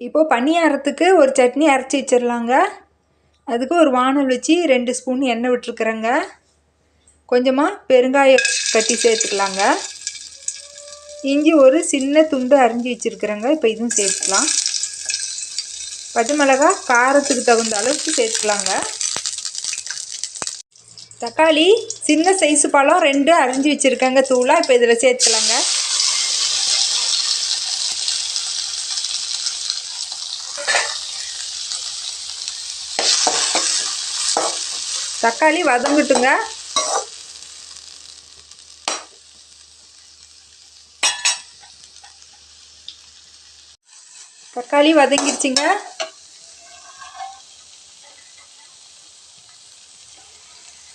இப்போது பணியாரத்துக்கு ஒரு சட்னி அரைச்சி வச்சிடலாங்க. அதுக்கு ஒரு வானல் வச்சு 2 ஸ்பூன் எண்ணெய் விட்டுருக்குறேங்க. கொஞ்சமாக பெருங்காயம் கட்டி சேர்த்துக்கலாங்க. இஞ்சி ஒரு சின்ன துண்டு அரிஞ்சு வச்சுருக்குறேங்க. இப்போ இதுவும் சேர்த்துக்கலாம். பச்சை மிளகாய் காரத்துக்கு தகுந்த அளவுக்கு சேர்த்துக்கலாங்க. தக்காளி சின்ன சைஸு பழம் 2 அரிஞ்சு வச்சுருக்கேங்க தூளாக. இப்போ இதில் சேர்த்துக்கலாங்க. தக்காளி வதங்கட்டுங்க. தக்காளி வதங்கிடுச்சிங்க.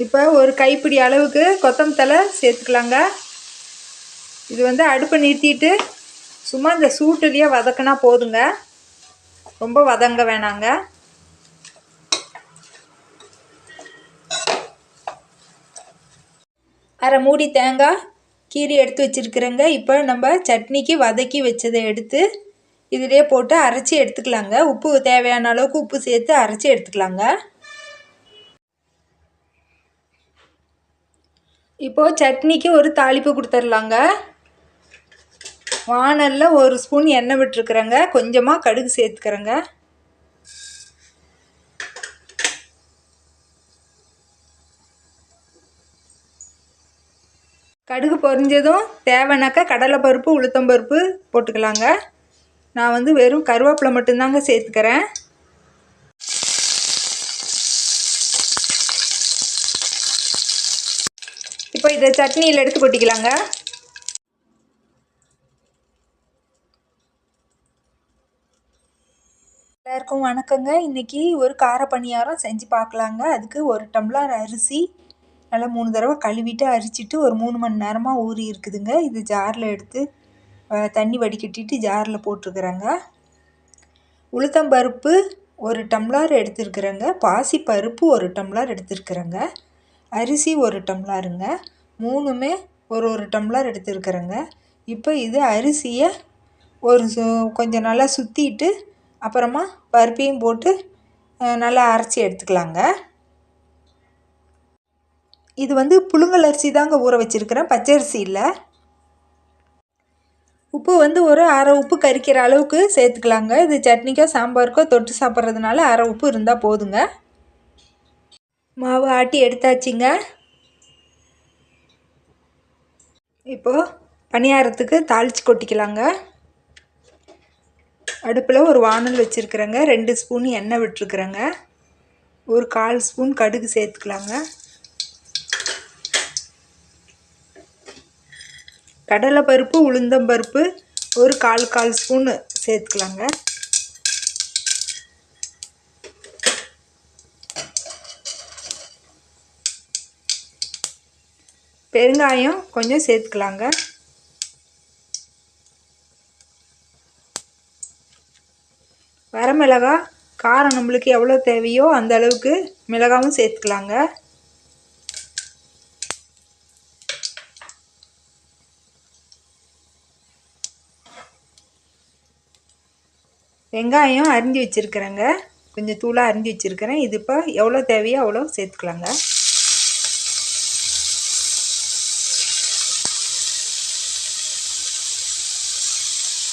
இப்போ ஒரு கைப்பிடி அளவுக்கு கொத்தமல்லி தழை சேர்த்துக்கலாங்க. இது அடுப்பை நிறுத்திட்டு சும்மா இந்த சூட்டுலேயே வதக்கினா போதுங்க, ரொம்ப வதங்க வேணாங்க. அரை மூடி தேங்காய் கீரி எடுத்து வச்சுருக்குறேங்க. இப்போ நம்ம சட்னிக்கு வதக்கி வச்சதை எடுத்து இதிலே போட்டு அரைச்சி எடுத்துக்கலாங்க. உப்பு தேவையான அளவுக்கு உப்பு சேர்த்து அரைச்சி எடுத்துக்கலாங்க. இப்போது சட்னிக்கு ஒரு தாளிப்பு கொடுத்துர்லாங்க. வானலில் 1 ஸ்பூன் எண்ணெய் விட்டுருக்குறேங்க. கொஞ்சமாக கடுகு சேர்த்துக்கிறேங்க. கடுகு பொரிஞ்சதும் தேவைனாக்கா கடலைப்பருப்பு உளுத்தம்பருப்பு போட்டுக்கலாங்க. நான் வெறும் கருவேப்பிலை மட்டும்தாங்க சேர்த்துக்கிறேன். இப்போ இதை சட்னியில் எடுத்து கொட்டிக்கலாங்க. எல்லாருக்கும் வணக்கங்க. இன்றைக்கி ஒரு கார பணியாரம் செஞ்சு பார்க்கலாங்க. அதுக்கு 1 டம்ளர் அரிசி நல்லா 3 தடவை கழுவிட்டு அரிச்சிட்டு ஒரு 3 மணி நேரமாக ஊறி இருக்குதுங்க. இது ஜாரில் எடுத்து தண்ணி வடிகட்டிட்டு ஜாரில் போட்டிருக்குறேங்க. உளுத்தம்பருப்பு 1 டம்ளர் எடுத்துருக்குறேங்க. பாசிப்பருப்பு 1 டம்ளர் எடுத்துருக்குறேங்க. அரிசி 1 டம்ளருங்க. 3மே ஒரு டம்ளர் எடுத்துருக்குறேங்க. இப்போ இது அரிசியை கொஞ்சம் நல்லா சுற்றிட்டு அப்புறமா பருப்பையும் போட்டு நல்லா அரைச்சி எடுத்துக்கலாங்க. இது புழுங்கல் அரிசி தாங்க ஊற வச்சுருக்கிறேன், பச்சரிசி இல்லை. உப்பு ஒரு அரை உப்பு கரிக்கிற அளவுக்கு சேர்த்துக்கலாங்க. இது சட்னிக்கோ சாம்பாருக்கோ தொட்டு சாப்பிட்றதுனால அரை உப்பு இருந்தால் போதுங்க. மாவு ஆட்டி எடுத்தாச்சுங்க. இப்போது பணியாரத்துக்கு தாளித்து கொட்டிக்கலாங்க. அடுப்பில் ஒரு வானல் வச்சுருக்குறேங்க. 2 ஸ்பூன் எண்ணெய் விட்டுருக்குறேங்க. ஒரு 1/4 ஸ்பூன் கடுகு சேர்த்துக்கலாங்க. கடலைப்பருப்பு உளுந்தம்பருப்பு ஒரு 1/4 ஸ்பூனு சேர்த்துக்கலாங்க. பெருங்காயம் கொஞ்சம் சேர்த்துக்கலாங்க. வரமிளகாய் காரம் நம்மளுக்கு எவ்வளோ தேவையோ அந்த அளவுக்கு மிளகாவும் சேர்த்துக்கலாங்க. வெங்காயம் அரிஞ்சு வச்சுருக்கிறேங்க. கொஞ்சம் தூளாக அரிஞ்சு வச்சுருக்கிறேன். இது இப்போ எவ்வளோ தேவையோ அவ்வளோ சேர்த்துக்கலாங்க.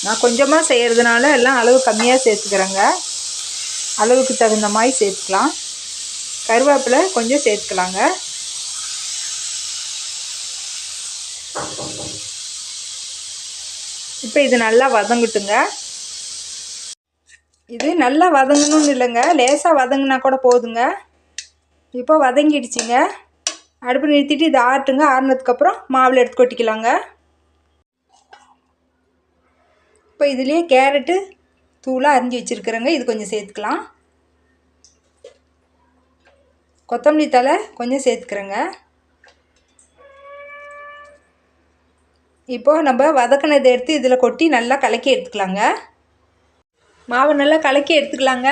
நான் கொஞ்சமாக செய்கிறதுனால எல்லாம் அளவு கம்மியாக சேர்த்துக்கிறேங்க. அளவுக்கு தகுந்த மாதிரி சேர்த்துக்கலாம். கருவேப்பிலை கொஞ்சம் சேர்த்துக்கலாங்க. இப்போ இது நல்லா வதங்கட்டுங்க. இது நல்லா வதங்கணும்னு இல்லைங்க, லேசாக வதங்கினா கூட போதுங்க. இப்போ வதங்கிடுச்சிங்க. அடுப்பு நிறுத்திட்டு இது ஆட்டுங்க. ஆறுனதுக்கப்புறம் மாவில் எடுத்து கொட்டிக்கலாங்க. இப்போ இதுலேயே கேரட்டு தூளாக அரிஞ்சு வச்சுருக்குறேங்க. இது கொஞ்சம் சேர்த்துக்கலாம். கொத்தமல்லி தழை கொஞ்சம் சேர்த்துக்கிறேங்க. இப்போது நம்ம வதக்கினதை எடுத்து இதில் கொட்டி நல்லா கலக்கி எடுத்துக்கலாங்க. மாவு நல்லா கலக்கி எடுத்துக்கலாங்க.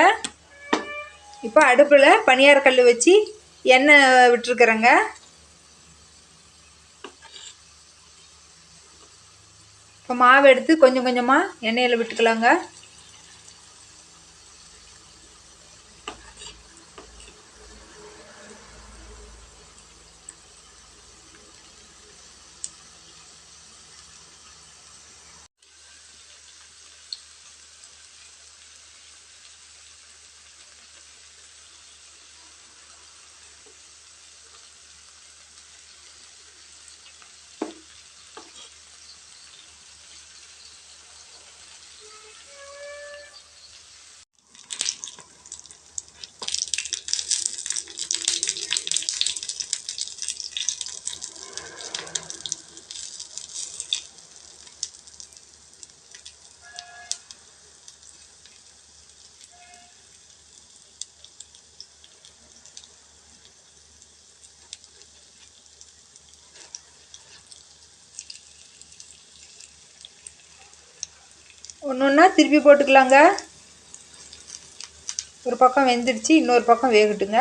இப்போ அடுப்பில் பணியாரக்கல் வச்சு எண்ணெய் விட்டுருக்குறேங்க. இப்போ மாவு எடுத்து கொஞ்சம் கொஞ்சமாக எண்ணெயில் விட்டுக்கலாங்க. ஒன்று ஒன்றா திருப்பி போட்டுக்கலாங்க. ஒரு பக்கம் வெந்துடுச்சு, இன்னொரு பக்கம் வேகட்டுங்க.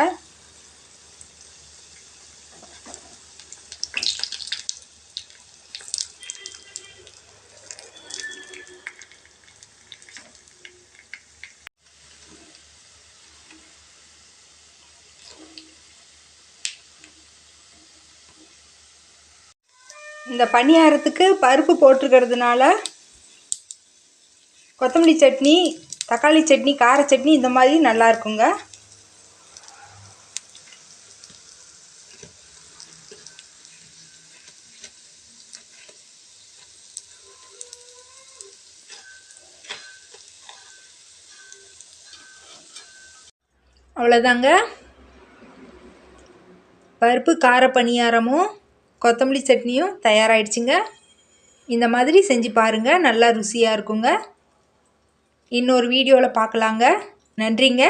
இந்த பணியாரத்துக்கு பருப்பு போட்டிருக்கிறதுனால கொத்தமல்லி சட்னி, தக்காளி சட்னி, கார சட்னி இந்த மாதிரி நல்லா இருக்குங்க. அவ்வளோதாங்க, பருப்பு கார பணியாரமும் கொத்தமல்லி சட்னியும் தயாராகிடுச்சுங்க. இந்த மாதிரி செஞ்சு பாருங்கள், நல்லா ருசியாக இருக்குங்க. இன்னொரு வீடியோவில் பார்க்கலாங்க. நன்றிங்க.